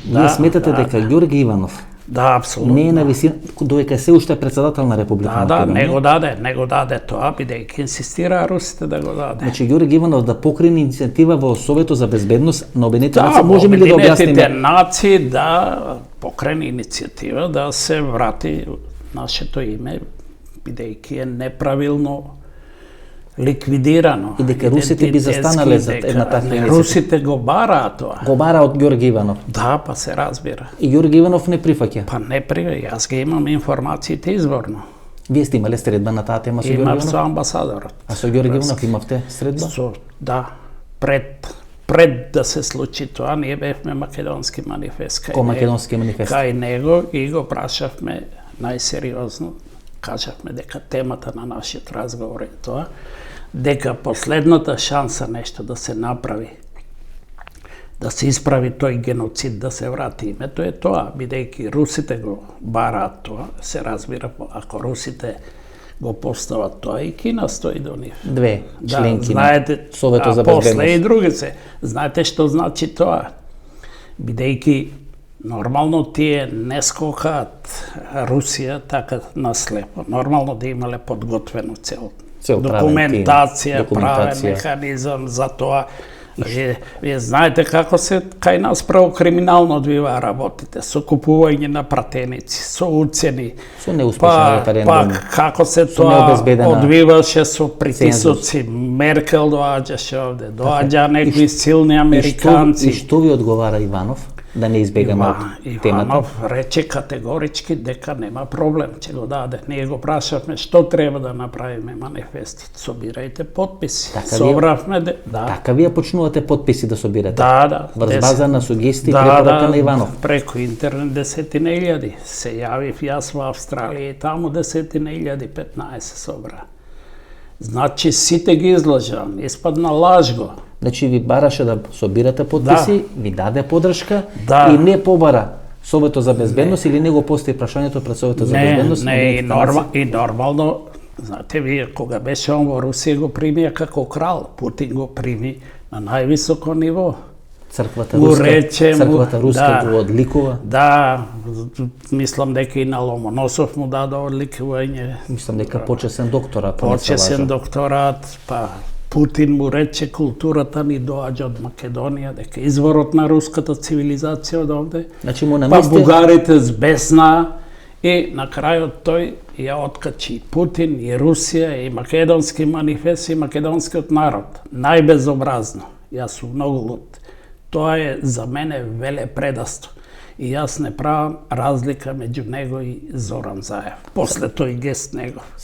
Вие сметате дека Ѓорги Иванов апсолутно. не е на висина, додека се уште е председател на Република Македонија? Не го даде тоа, бидејќи инсистира русите да го даде. Значи Ѓорги Иванов да покрени иницијатива во Советот за безбедност на Обединетите нации, можеме ли да објасниме? Обединетите нации да покрени иницијатива да се врати нашето име, бидејќи е неправилно ликвидирано. И дека русите би застанале за една таква иницијатива. Русите го бараат тоа. Го бара од Ѓорги Иванов. Да, па се разбира. И Ѓорги Иванов не прифаќа. Па не прифаќа, јас ги имам информациите изворно. Вие сте имале средба на таа тема со Ѓорги Иванов? Имав со амбасадорот. А со Ѓорги Иванов имавте средба? Да, пред да се случи тоа, ние бевме македонски манифест. Кој македонски манифест? Кај него и го прашавме најсериозно. Кажавме дека темата на нашиот разговор е тоа, дека последната шанса нешто да се направи, да се исправи тој геноцид, да се врати името е тоа, бидејќи русите го бараат тоа, се разбира, ако русите го постават тоа и Кина стои до нив. Две членки на Советот за безбедност. После и други се. Знаете што значи тоа? Бидејќи нормално тие не скокаат Русија така наслепо. Нормално да имале подготвено цел документација, правен механизам за тоа. Вие знаете како се кај нас правокриминално одвиваа работите, со купување на пратеници, со уцени, со неуспешен референдум, како се тоа одвиваше со притисоци, Меркел доаѓаше овде, доаѓа некои силни американци. И што ви одговара Иванов? Да не избегаме темата. Иванов рече категорички дека нема проблем, ќе го даде. Ние го прашавме што треба да направиме манифестот. Собирајте потписи. Собравме Така вие почнувате потписи да собирате? Да. Врз база на сугестии и препорака на Иванов? Преку интернет десетина илјади. Се јавив јас во Австралија и таму десетина илјади, 15 собра. Значи сите ги излажам, испадна лаж го. Значи ви бараше да собирате потписи, ви даде подршка и не побара Советот за безбедност или не го постави прашањето пред Советот за безбедност? И нормално, знаете вие, кога беше он во Русија го примија како крал, Путин го прими на највисоко ниво. Црквата руска го одликува? Да, мислам дека и на Ломоносов му даде одликување. Мислам дека почесен докторат. Почесен докторат, па Путин му рече културата ни доаѓа од Македонија, дека изворот на руската цивилизација од овде. Значи му па бугарите збесна и на крајот тој ја откачи и Путин, и Русија, и македонски манифест, и македонскиот народ. Најбезобразно. Јас сум многу лут. Тоа е за мене велепредавство. И јас не правам разлика меѓу него и Зоран Заев. После тој гест негов.